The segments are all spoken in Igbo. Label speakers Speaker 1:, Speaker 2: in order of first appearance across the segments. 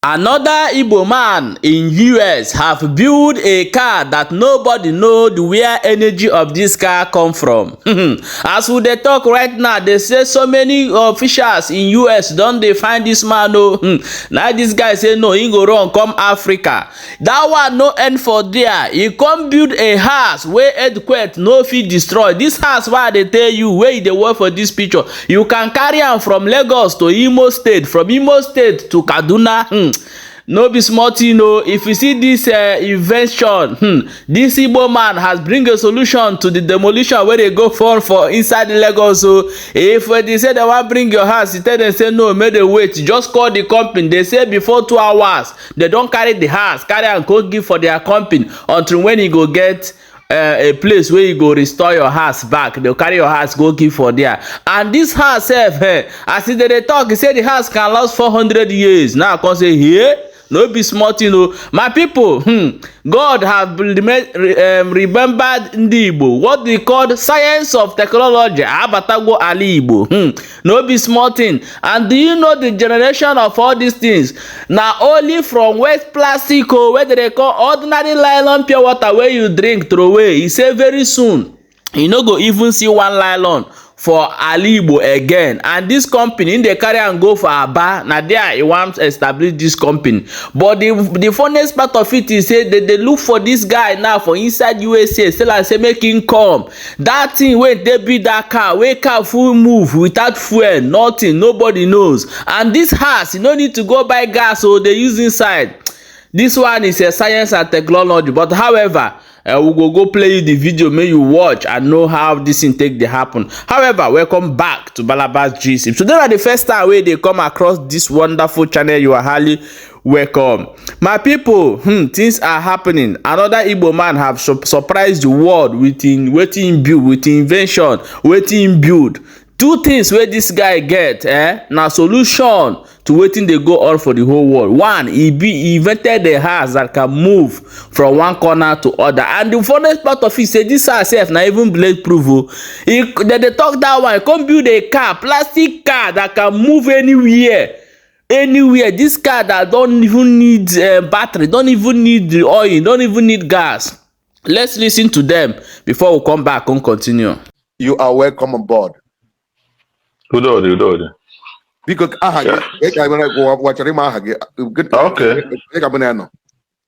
Speaker 1: Another Igbo man in US have built a car that nobody know where energy of this car come from. As we dey talk right now, they say so many officials in US don dey find this man. Now this guy say no, he go run come Africa. That one no end for there. He come build a house where earthquake no fit destroy. This house why they tell you where e dey work for this picture. You can carry am from Lagos to Imo State, from Imo State to Kaduna. No be small thing o. If you see this invention, this Igbo man has bring a solution to the demolition wey dey go for inside Lagos. So if they say they wan bring your house, you tell them say no, make they wait. Just call the company. They say before 2 hours they don carry the house, carry am go give for their company until when you go get a place where you go restore your house back. They'll carry your house go give for there. And this house sef, as they talk, he say the house can last 400 years. Now I can say here, no be small thing o. My people, God have remembered ndị Igbo, what they call science of technology. Abatago Ali Igbo. No be small thing. And do you know the generation of all these things? Now only from waste plastic where they call ordinary nylon pure water where you drink throw away. He say very soon you no go even see one nylon for Ali Igbo again. And this company they carry and go for Aba. Now there he wants to establish this company. But the funniest part of it is say they look for this guy now for inside USA. Still I say make him come. That thing when they build that car, wake up full move without fuel, nothing, nobody knows. And this house, you no need to go buy gas, so they use inside. This one is a science and technology. But however, we go play you the video, make you watch and know how this thing take dey happen. However, welcome back to Balabas Gist. If today are the first time where they come across this wonderful channel, you are highly welcome. My people, things are happening. Another Igbo man have surprised the world with wetin build, with invention, wetin build. Two things where this guy get, na solution to wetin dey go on for the whole world. One, he invented a house that can move from one corner to other. And the funniest part of it say this house sef na even bulletproof. They talk that one, come build a car, plastic car that can move anywhere. Anywhere. This car that don't even need battery, don't even need the oil, don't even need gas. Let's listen to them before we come back and continue.
Speaker 2: You are welcome on board.
Speaker 3: Udo.
Speaker 2: Because okay.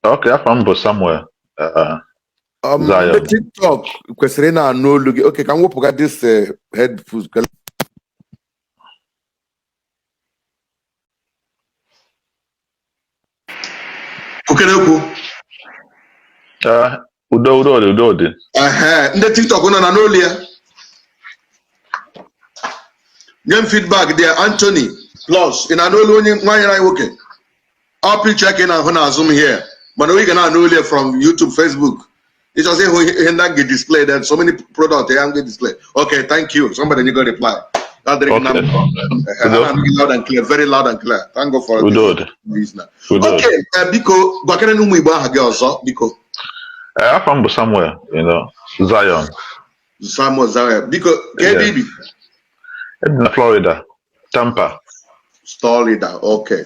Speaker 3: Okay, I found somewhere.
Speaker 2: The TikTok kwesịrị na n'olu gị. Okay, can we put this headphones?
Speaker 4: Udo.
Speaker 3: Udo.
Speaker 4: Ndị TikTok nọ na n'olu ya. Game feedback there, Anthony Plus. In an old one, I'll be checking out when I zoom here. But we can know from YouTube, Facebook. It just say when that get displayed, and so many products they don't get displayed. Okay, thank you. Somebody you got reply. That's okay. Loud and clear, very loud and clear. Thank God for this now. Okay, because Bakane no Igbo ha also because
Speaker 3: I found somewhere, Zion.
Speaker 4: Because KDB.
Speaker 3: In Florida, Tampa.
Speaker 4: Florida, okay.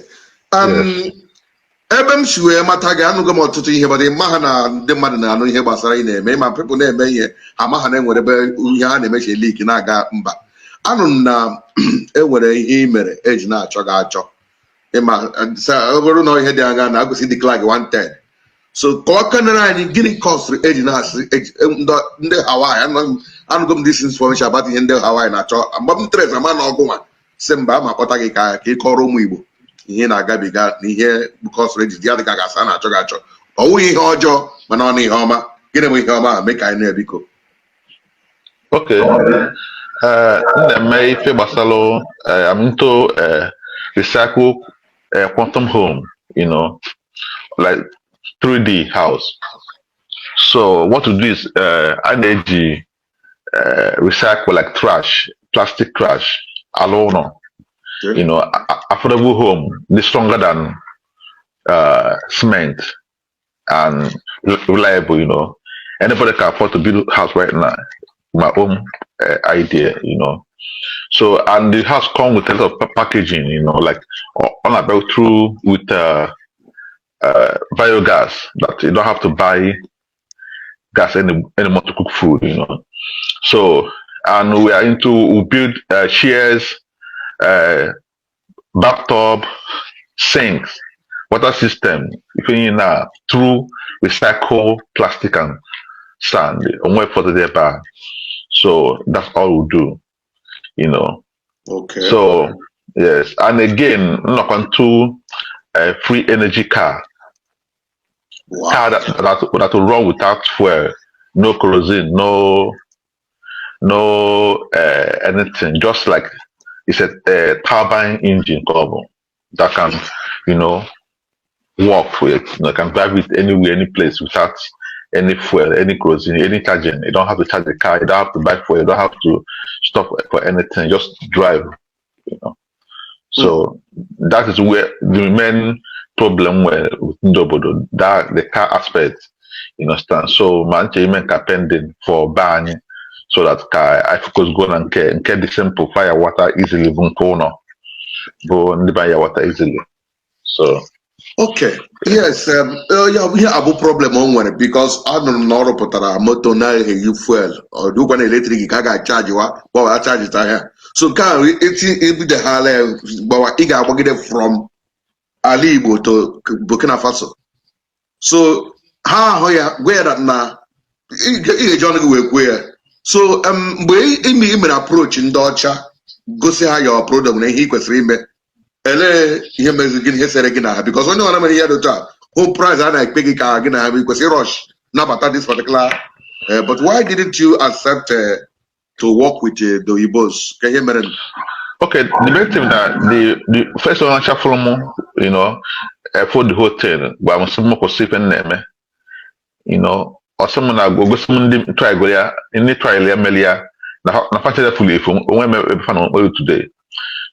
Speaker 4: Ebe m shiwe mata ga anụgo m ọtụtụ ihe bada maha na ndị mmadụ na-anụ ihe gbasara ị na-eme ma people na-eme ihe amaha na enwere ebe ihe ha na-emechi leak na-aga mba. Anụ na enwere ihe i mere eji na-achọ ga achọ. Ịma ọ bụrụ na ihe dị anya na agụsị declare 110. So ka kanara anyị gịnị cost eji na-asị ndị Hawaii anụgo m this information about ihe ndị Hawaii na-achọ mgbe m tres ama na ọgwụnwa si mba ma akpọta gị ka ị kọrọ ụmụ Igbo ihe na-agabiga na ihe bukọs reji ya dịka gasị a na-achọ gị achọ ọwụ ihe ọjọọ mana ọ na ihe ọma gịnị bụ ihe ọma mee ka anyị na-ebiko.
Speaker 3: Okay, na-eme ife gbasara I'm into recycle quantum home, like 3D house. So what to do is I need recycle like trash, plastic trash alone. Affordable home, this stronger than cement and reliable. Anybody can afford to build a house right now. My own idea, So, and the house come with a lot of packaging, like on about through with biogas that you don't have to buy gas anymore to cook food, So, and we build chairs, bathtub, sinks, water system, even through recycle plastic and sand. So that's all we do,
Speaker 4: Okay.
Speaker 3: So yes, and again, knock on to a free energy car.
Speaker 4: Wow.
Speaker 3: Car that will run without fuel, no kerosene, no anything, just like it's a turbine engine cover that can, work with it. Can drive it anywhere, any place without any fuel, any kerosene, any charging. You don't have to charge the car. You don't have to buy fuel. You don't have to stop for anything. Just drive. So that is where the main problem with Ndobodo, that the car aspect, stand. So manche men pending for buying so that car I focus go and get the simple fire water easily go and buy water easily. So
Speaker 4: okay. Yes, we have a problem on one because I don't know putara motor na you fuel or do one electric gaga charge you I charge it here. So can it's the hale but I get from Igbo to Burkina Faso. So how where that na where so we approach in Dutcha go see how your product na he kwesịrị ele ihe mezugin ihe sere gị na because onye ọna mere ihe dị otu whole price a na-ekpe gị ka gị na kwesịrị rush nabata this particular but why didn't you accept to work with the Igbos? Ka ihe mere?
Speaker 3: Okay, the main thing that the first one from for the hotel but I'm some more safe and name or someone I go some try go ya any trial ya melia na factor fully from when me today.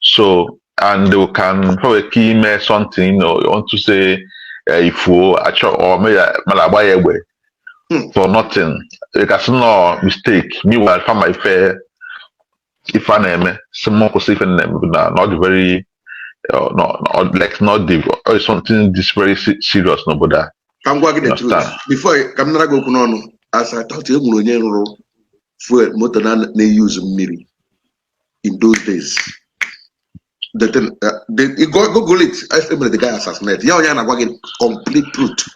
Speaker 3: So and they can probably key me something, you want to say if you actually or maybe malabaye for nothing. Because no mistake. Meanwhile, for my fair, if I name some more safe and not very, not deep or something this very serious. No, but
Speaker 4: I'm going to get the truth before I come not go on. As I thought you were for motor they use miri in those days. Google it. I remember the guy assassinated. Yeah, I'm going complete truth.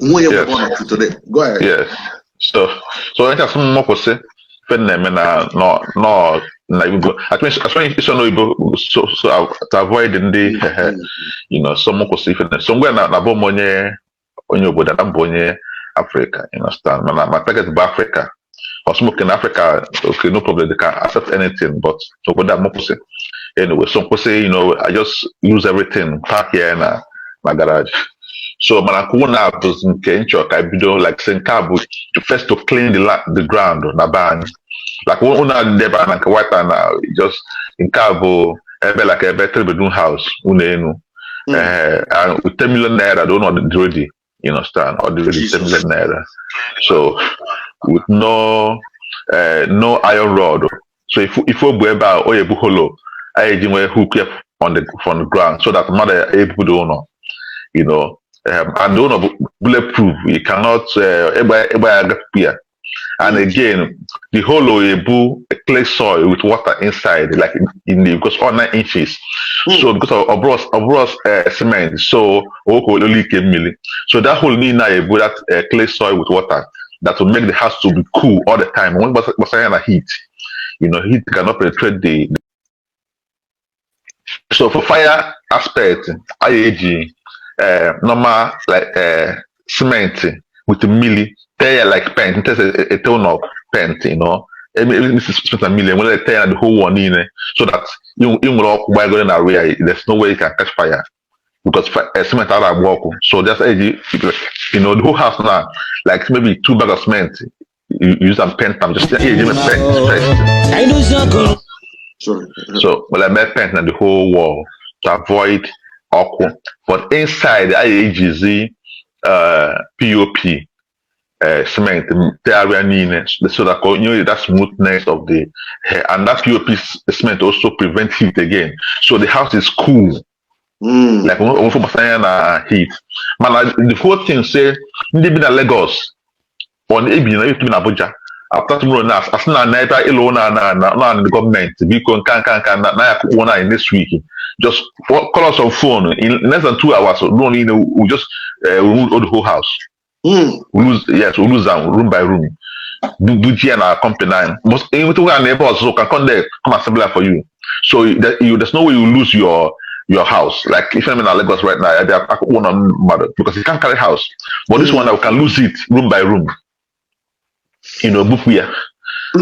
Speaker 3: Yes.
Speaker 4: Today. Go ahead.
Speaker 3: Yes. So I have some more to say. No. At least it's so to avoid the some more to say. Somewhere na bonye onye obodo na bonye Africa. You understand? My target is Africa. Or smoke in Africa, okay, no problem. They can accept anything, but so what that more say. Anyway, some people say, I just use everything park here in my garage. So Manakuna was in Sh0ck, I do like saying carbo first to clean the ground on the band. Like one deba and white and just in carbo, like a better bedroom house, and with 10 million naira, I don't know the ready, you understand, or the ready 10 million naira. So with no iron rod. So if you buy or you hollow, I hook up on the ground so that mother able to know, and don't bulletproof. You cannot and again the hollow a clay soil with water inside, like in the because all 9 inches. So because of broad cement, so so that whole need now that clay soil with water that will make the house to be cool all the time. When was heat, heat cannot penetrate the. So for fire aspect, IAG, normal like cement with a milli, tear like paint, there's a tone of paint, this is spent a million, when they tear the whole one in, so that you will all by going area, there's no way you can catch fire. Because cement out of walk. So that's IAG, the whole house now, like maybe 2 bags of cement, you use some paint, I'm just paint. So I made paint on the whole wall to avoid awkward. But inside the IAGZ POP, cement the area need so that that smoothness of the hair, and that POP cement also prevent heat again. So the house is cool. Like for heat. Man, the whole thing say maybe in Lagos on Abuja. After tomorrow now, as soon as I the government, we can in this week. Just call us on phone in less than 2 hours. We just remove all the whole house. We lose them room by room. Budget and our company. Most anything our neighbors so can come there, come assemble for you. So there's no way you lose your house. Like if I'm in Lagos right now, they are one on mother because you can't carry house. But this one, I can lose it room by room. Book here.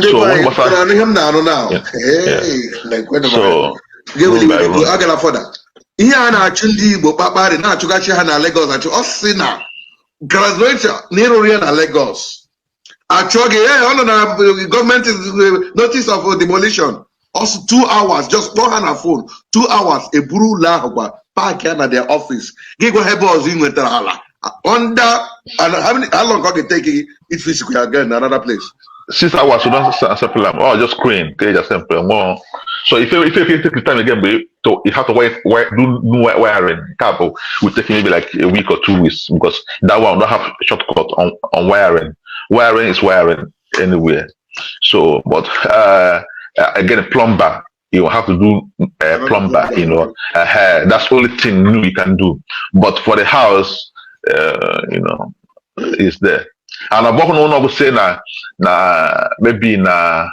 Speaker 3: So what was
Speaker 4: ihe a na-achụ ndị Igbo kpakparị na-achụgachi ha na Lagos achụ ọ sị na graduate n'ịrụrụ ya na Lagos achọghị ya ọ nọ na gọọmenti notice of demolition also 2 hours just kpọọ ha na phone 2 hours eburu ụlọ ahụ gwa park ya na their office gị gwa ebe ọzọ ị nwetara ala under how long can it take it physically again in another place?
Speaker 3: 6 hours so don't sample them. Oh, just crane. Okay, just sample more. So if you take the time again, you have to do wiring. Cable will take maybe like a week or 2 weeks because that one don't have a shortcut on wiring. Wiring is wiring anywhere. So, but again, a plumber. You have to do plumber. That's the only thing new you can do. But for the house, is there. And I've no say na maybe na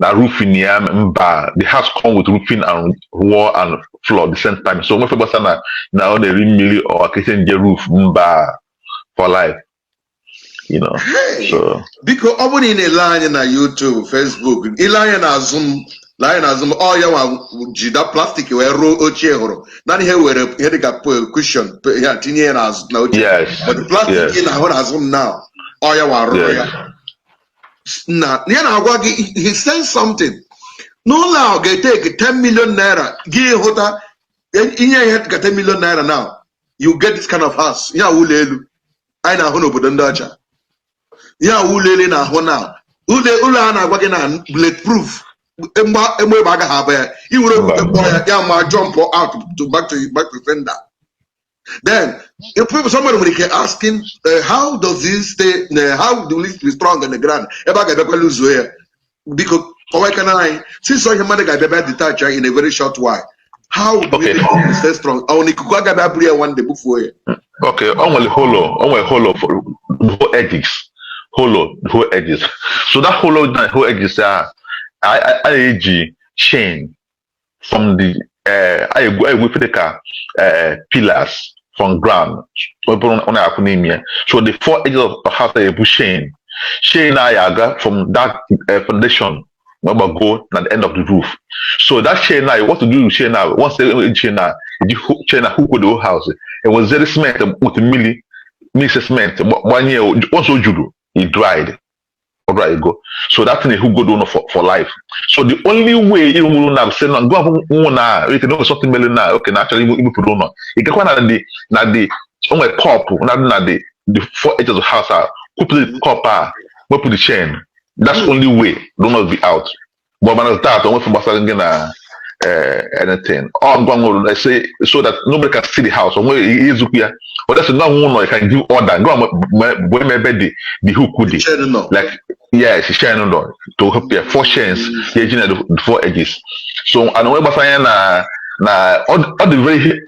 Speaker 3: roofing the house come with roofing and wall and floor the same time. So when people say na on the really or kitchen the roof for life.
Speaker 4: Hey,
Speaker 3: so
Speaker 4: because open in a line na YouTube, Facebook, a line na Zoom. Oh yeah, that plastic where ochie horo. Nani here where here got cushion. Yeah, tinye na
Speaker 3: yes.
Speaker 4: But the plastic in a Zoom now. Oh yeah, now he says something. No now get take 10 million naira. Give hota in your head get 10 million naira now. You get this kind of house. Yeah, ulelu. I na hono budandacha. Yeah, ulele na hona. Ula na wage na bulletproof. You will jump out to back to fender. Then if somebody will keep asking how does this stay how do we be strong on the ground? Lose because why can I since so human guy detach in a very short while? How do we stay strong? Only one the book for you.
Speaker 3: Okay, only hollow for whole edges. Whole edges. So that whole edges are IG chain from the pillars from ground. So the 4 edges of the house are chain. Chain from that foundation go at the end of the roof. So that chain now, what to do with chain now? Once the chain now, chain hook with the whole house. It was very cement with mix cement. 1 year once judo, it dried. Right, go. So that thing who go down for life. So the only way you will now say no go on we can know something million now. Okay, naturally you put on. You get one na the on a cup na the 4 edges of the house are couple copper, we put the chain. That's only way. Do not be out. But man that don't from Basanga anything. All I'm going to say so that nobody can see the house. Or where is here. But that's not one I can give order. Go when maybe the hook could like yes, sharing on to help there 4 chains, the 4 edges. So I know what saying all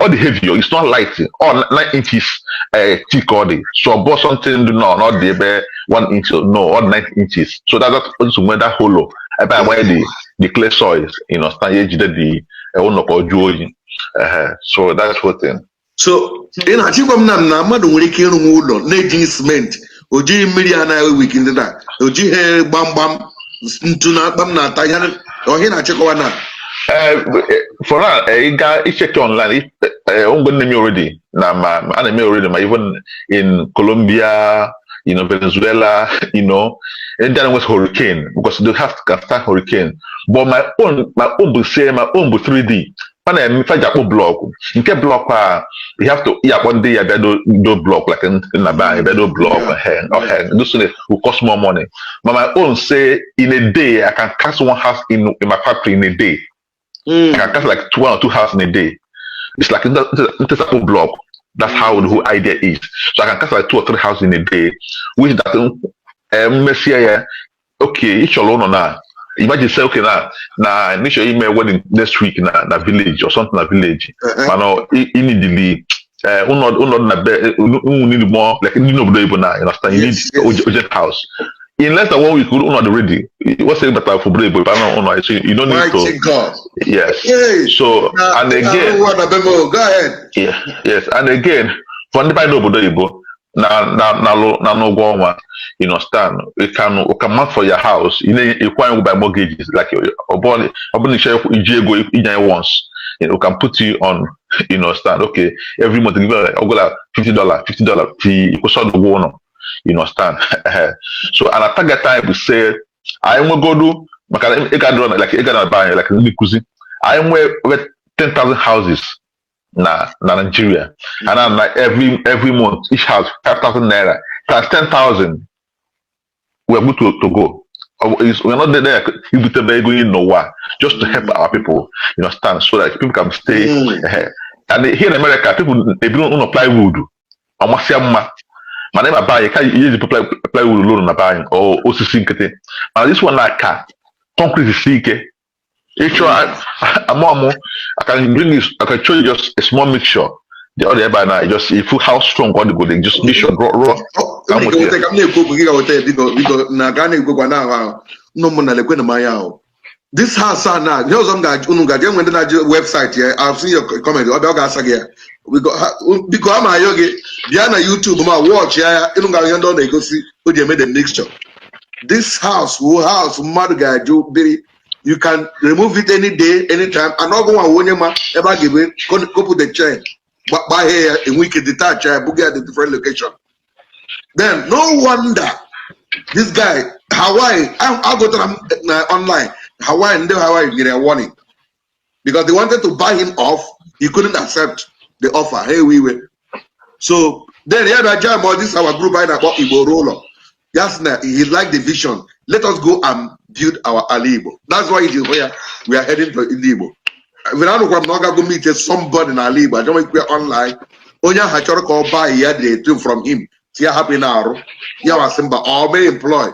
Speaker 3: the heavy. It's not light. All 9 inches thick all the. So bought something not the 1 inch no all 9 inches. So that's also where that hollow. About where the clay soil, stand the so that's what thing.
Speaker 4: So in IgboMan na mmadụ nwere ike ịrụ ụlọ na-eji cement o ji mmiri anaghị wiki ndị da o ji he gbamgbam ntu na akpam na ata ya ohi na achịkọwa na
Speaker 3: for now I check online already na already even in Colombia, Venezuela, and then was hurricane because they have to start hurricane. But my own will say my own 3D. Mana faja block. Nke block you have to one day do block like in the bank, do block or this will cost more money. But my own say in a day I can cast one house in my factory in a day. I can cast like 1 or 2 houses in a day. It's like a block. That's how the whole idea is. So I can cast like 2 or 3 houses in a day, which that okay, each alone on that. Imagine say okay now initial email wedding next week na village or something na village. But no immediately need more like you understand you need urgent house. In less than 1 week we not ready. What's saying better for brave but you don't need to. Yes. Yay. So and again
Speaker 4: go ahead.
Speaker 3: Yeah, yes, and again for anybody know na no go on, you understand. You can mark for your house. You can't buy mortgages like your share Igbo once. You can put you on, you understand. Okay, every month you give like $50. You could sort the one, you understand. So and at that time we say I am go do like I am with 10,000 houses. Na Nigeria, and I'm like every month each house 5,000 naira times 10,000. We're good to go. We're not there. You be going nowhere just to help our people. You understand? So that people can stay. And here in America, people they don't apply wood. I'm a siama. My name is buy. You can't use the plywood alone. Buying or OCC. And this one like concrete is sick. I can bring this. I can show you just a small mixture. The other by now, just if you how strong all the good, they just mixture raw.
Speaker 4: This house now. Here's some guy went to the website here. I've seen your comment. We got because I'm a yogi. Diana YouTube, my watch here. You know, they go see who they made the mixture. This house, mad guy, you can remove it any day, anytime. I'm not going to warn you, ever give it. Go put the chair. But by here, and we can detach chair, book at the different location. Then, no wonder this guy, Hawaii, I'll go to them online. Hawaii get a warning. Because they wanted to buy him off, he couldn't accept the offer. Hey, we were. So, then, this is our group right now, Igbo roller. Yes, he liked the vision. Let us go and build our Igbo. That's why it is where we are heading to Igbo. We don't know not going to meet somebody in Igbo. I don't want to be online. Onya hachoro ko buy here from him. See happy now. Yeah, was simba or be employed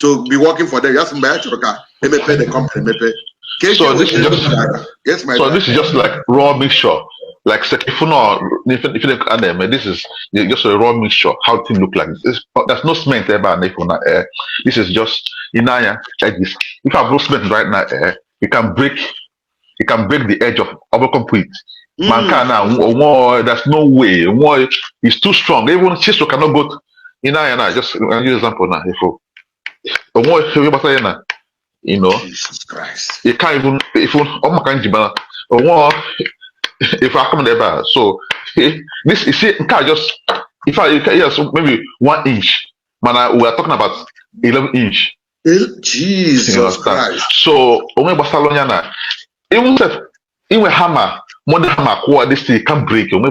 Speaker 4: to be working for them. Yes, my hachoro they may pay the company.
Speaker 3: So this is just
Speaker 4: yes, my.
Speaker 3: So this is just like raw mixture. Like if you look at them, this is just a raw mixture. How things look like. There's no cement there. This is just inaya like this. If I have no cement right now, you can break the edge of concrete. Man can now. There's no way. It's too strong. Even Sh0ck cannot go inaya now. Just I'll use example now. You know,
Speaker 4: Jesus Christ.
Speaker 3: You can't even if I come there, so this you see, can't just if I yes maybe 1 inch, man. We are talking about 11 inch.
Speaker 4: Jesus Christ.
Speaker 3: So only Barcelona now. Even hammer, modern hammer, core this thing can break. So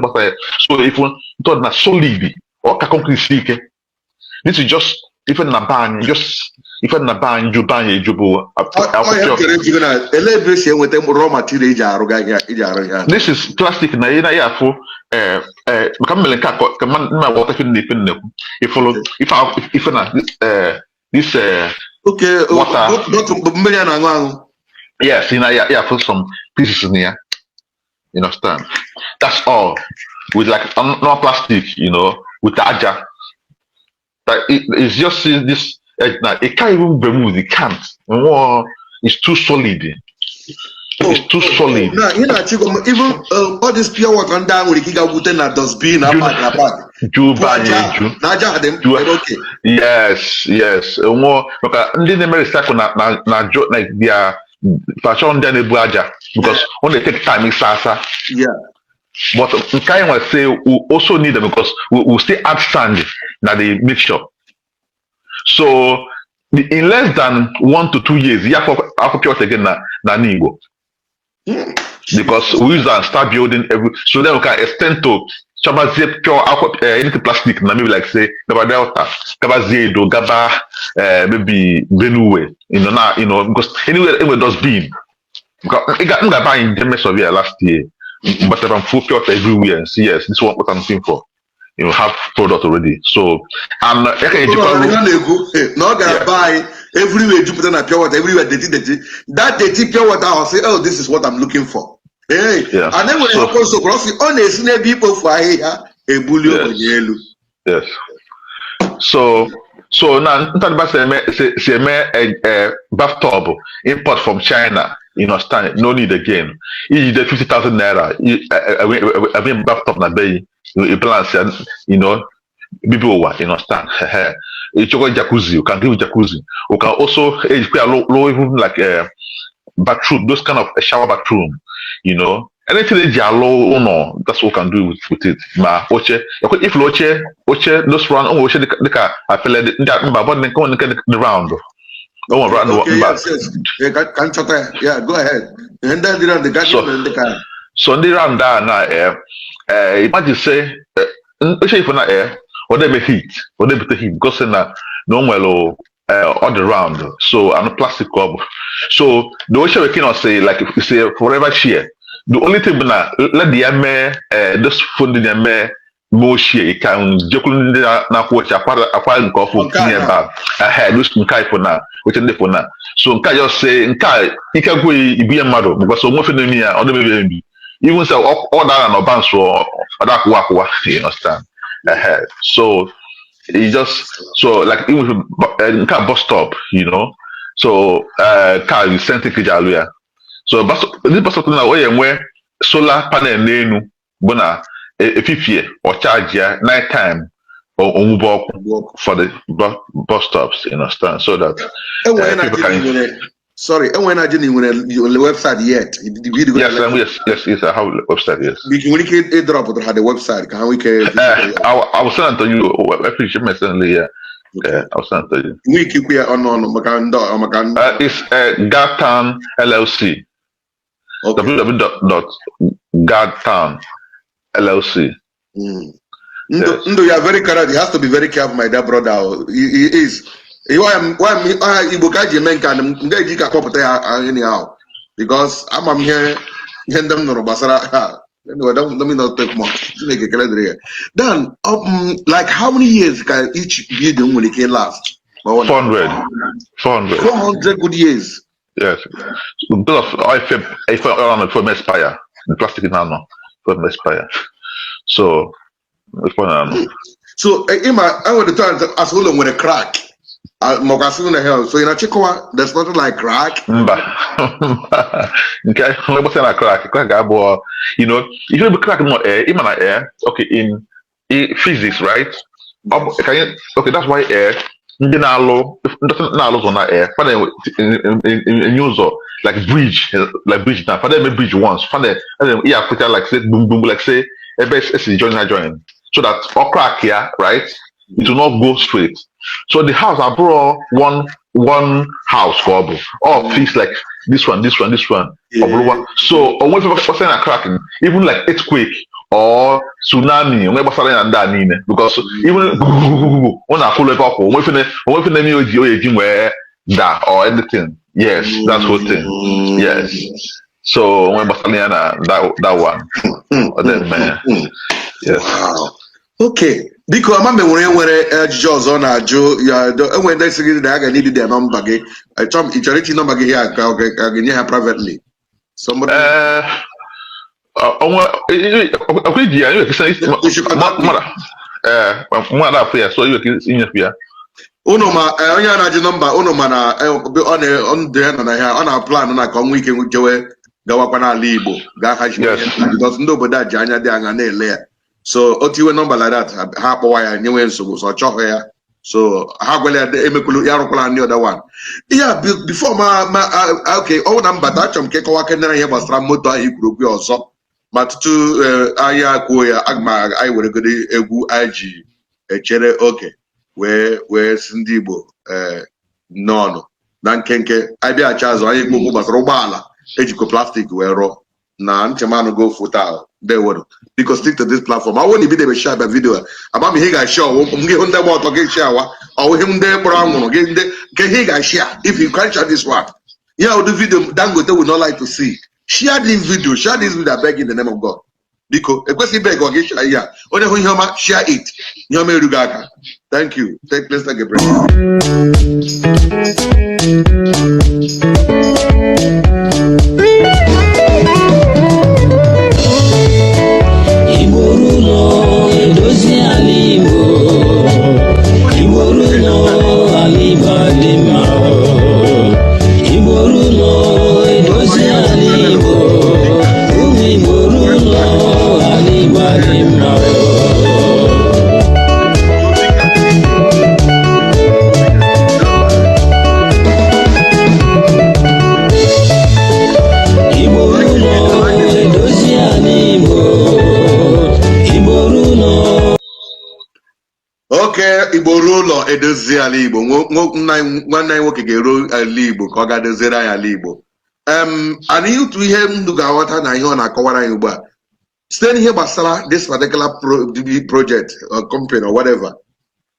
Speaker 3: if you thought na solid or concrete stick, this is just even na ban, just even na ban you ban you go.
Speaker 4: Raw material.
Speaker 3: This is plastic na yeah for this
Speaker 4: okay
Speaker 3: water. Yes, yeah, for some pieces in here. You understand? That's all. With like no plastic, with the aja. That it's just this. It can't even remove. It can't. It's too solid. It's too solid.
Speaker 4: Even all this pure water and down with the giga dustbin.
Speaker 3: Yes. More like they are fashion because when they take time it's
Speaker 4: yeah.
Speaker 3: But kind will say we also need them because we still add sand na the mixture. So in less than 1 to 2 years, you have to again na Igbo. because we use that and start building so then we can extend to Chabazie pure anything plastic, maybe like say Gaba Delta, Gaba Zedo, Gaba maybe Benue, because anywhere does bean. Because I got buying the mess of here last year, but I'm full pure everywhere and see yes, this is what I'm looking for. Have product already. So and
Speaker 4: no gonna buy everywhere you put on a pure water, everywhere dirty. That dirty pure water, I'll say, oh, this is what I'm looking for. Hey, yeah. And then when you also cross it, honestly, people for here, a bullion yellow.
Speaker 3: Yes. So now, say a bathtub import from China. Stand no need again. You the 50,000 naira. I mean bathtub na bay. You balance, people stand. You got jacuzzi. You can give jacuzzi. You can also low even like bathroom, those kind of shower bathroom. Anything that you allow, no, that's what we can do with it. Ma, if Loche, those round, I feel like that, the round.
Speaker 4: Yeah, go ahead. And then the guy.
Speaker 3: So the round now, imagine say, if na or they be heat, because na no all the round. So I'm a plastic cup. So the way we cannot say like if you say forever share. The only thing na let the this funding the more share can jokul na watch acquire coffee nearby. I had this nkai for now, which is for now. So nkai just say nkai he can go be a model because so much in me on the baby. Even say all that and bounce or that work, you understand? So it just so like even car bus stop, So car is sent to Jaluya. So this bus stop now where solar panel nenu bona if or charge night time or walk for the bus stops, you understand? So that people can.
Speaker 4: Sorry, and when I didn't even on the website yet.
Speaker 3: Yes, I have a website, yes.
Speaker 4: We can drop it on the website. Can we
Speaker 3: I will send it to you. I appreciate my certainly, yeah. Okay, I'll send it to you.
Speaker 4: We keep here on
Speaker 3: it's Gatown LLC.
Speaker 4: Okay.
Speaker 3: www.Gatown LLC.
Speaker 4: Yes. You are very correct. You have to be very careful, my dear brother. He is. Anyhow, because I'm here them no basara. Anyway, let me not take more. Then like how many years can each building when it can last?
Speaker 3: 400
Speaker 4: good years.
Speaker 3: Yes, because I found for expire the plastic now for expire. So
Speaker 4: so I want to turn as well with a crack. So in a Chikoa, there's nothing like crack.
Speaker 3: Okay, what's a crack? If you have a crack more air, even like air, okay, in physics, right? Okay, that's why air. Doesn't on that air. But in user like bridge now. For them bridge once. For them, yeah, put like say boom boom like say a best join. So that all crack here, right? It will not go straight. So the house I brought one house for all things like this one. Yeah. So when people saying a cracking, even like earthquake or tsunami, because even when I follow up when that or anything. Yes, that's whole thing. Yes. So when that one. Then man. Yes.
Speaker 4: Wow. Okay. Because I'm when Joe's on a Joe, when they say that I needed their number, I told each other number here, I can privately. Somebody.
Speaker 3: So you can see here.
Speaker 4: Onoma, number, Onomana, on the end on our plan, on a weekend with Joe, Gawapana Libo, Gahash, doesn't know but that Janya Dangane layer. So OTW number like that, half wire new so here. So how well the Emekulu Yarokla the other one. Yeah, before my okay, all number that Keko can hear was from motor he could be also. But to Aya Koya Agma, I would go to Egu IG a chere okay. Where Sindibo no. Then Kenke, I be a chance I go but robala, Ejico plastic where raw. na nchemano go foota they would because stick to this platform. I won't be able to share the video. About me, he got share. I'm getting them out to get share. Or him there, brown. Get he got share. If you can't share this one, yeah, the video Dangote would not like to see. Share this video. Share this video. I beg in the name of God. Because a question beg or get share. Yeah, only when you share it. Thank you. Let's take a break. Igbo edozi ala Igbo nwanne nwoke ga-ero ala Igbo ka ọ ga-dozere anyị ala Igbo anyị ụtụ ihe ndụ ga-aghọta na ihe ọ na-akọwara anyị ugbu a site n'ihe gbasara this particular project or company or whatever.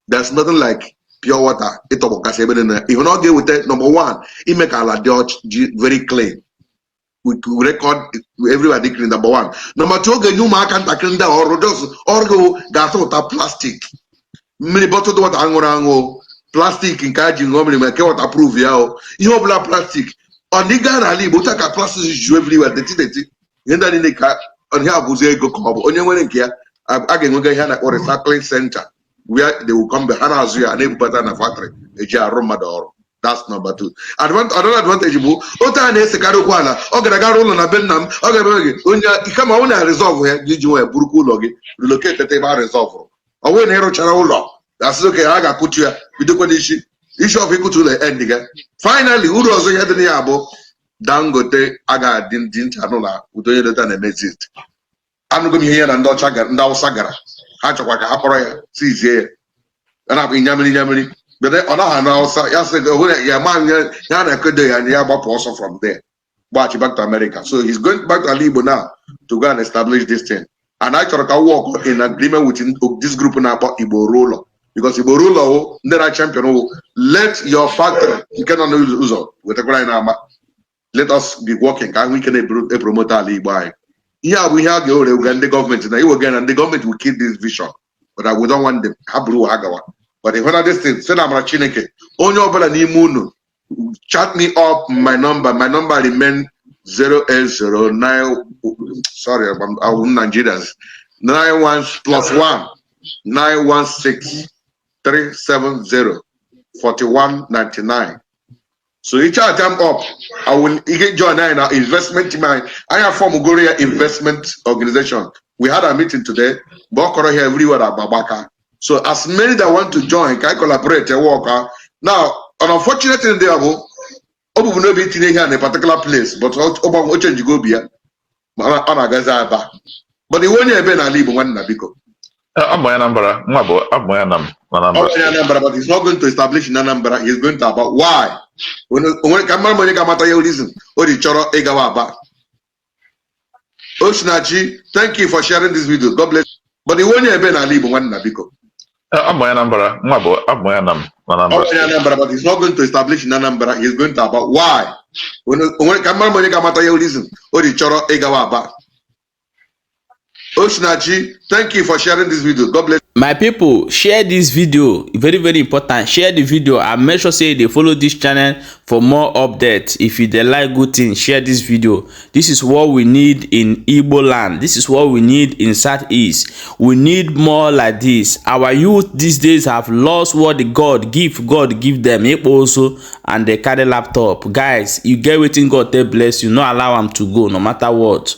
Speaker 4: There's nothing like pure water ịtọgbọkasị ebe na ihe na ọ ga-eweta number one ime ka ala dị very clean. We record everybody clean, number one. Number two, oge nye ụmụaka ntakịrị ndị ọrụ ga-atụ ụta plastic mmiri bottled water aṅụrụ plastic nke a ji ṅụọ mmiri ma ke waterproof ya ihe ọbụla plastic ọ dịga n'ala Igbo ka plastic ju everywhere deti ihe ndị niile ka ihe abụzi ego ka ọ bụ onye nwere nke ya a ga-enwega ihe a na-akpọ recycling center where they will come ha na-azụ ya na-ebubata na factory eji arụ mmadụ ọrụ. That's number two. Another advantage bụ otu a na-esekarị okwu ala ọ gara gara ụlọ na be nna m ọ ga-ebe gị onye kama ọ na-resolve ya gị ji nwe burukwa ụlọ gị relocate ebe a resolve ọ bụrụ na ịrụchara ụlọ asị oke ha ga-akụtu ya bidokwa n'isi of ịkụtu ụlọ end ga finally uru ọzọ ihe dị na ya bụ Dangote aga-adị ndị ncha n'ụlọ udo onye dota na-emezi anụgo m ihe ya na ndị Awụsa gara ha chọkwa ka ha kpọrọ ya sizie ya na-akpụ nyamiri bede ọ naghị na Awụsa ya sị ya ma ya na-ekedo ya ya gbapụ ọsọ from there gbaghachi back to America. So he's going back to ala Igbo now to go and establish this thing, and I chọrọ ka work in agreement with this group na-akpọ Igbo Ruler. Because Igbo Ruler ndị na champion let your factory nke nọ n'ụzọ wetakwara anyị n'ama let us be working ka we can promote ala Igbo anyị. Ihe a bụ ihe a ga-ewere uga ndị gọọmenti na iwe again, and the government will keep this vision, but we don't want them ha bụrụ ha gawa. But if one this thing say na amara Chineke onye ọbụla n'ime unu chat me up my number remain 080 sorry I'm Nigerians 91+1 916 370 4199. So each time up, I will join our investment team. I have formed Ugoria Investment Organization. We had a meeting today. Bokoro here everywhere at Babaka. So as many that want to join, can collaborate and work. Now, unfortunately, they are Obu no be here in a particular place, but Obu change go be but the one you have been a leave one Nabiko.
Speaker 3: I'm my number,
Speaker 4: but he's not going to establish in number. He's going to about why. When you listen, or the Choro Egawaba. Oshnachi, thank you for sharing this video. God bless. But the one you have been a leave one Nabiko.
Speaker 3: I'm my number,
Speaker 4: but he's not going to establish in number. He's going to about why. When you listen, or the Choro Egawaba. Oshnachi, thank you for sharing this video. God bless.
Speaker 1: My people, share this video. Very, very important. Share the video and make sure say they follow this channel for more updates. If you dey like good things, share this video. This is what we need in Igbo land. This is what we need in Southeast. We need more like this. Our youth these days have lost what the God give them. Also, and they carry laptop. Guys, you get wetin God they bless you. No allow them to go no matter what.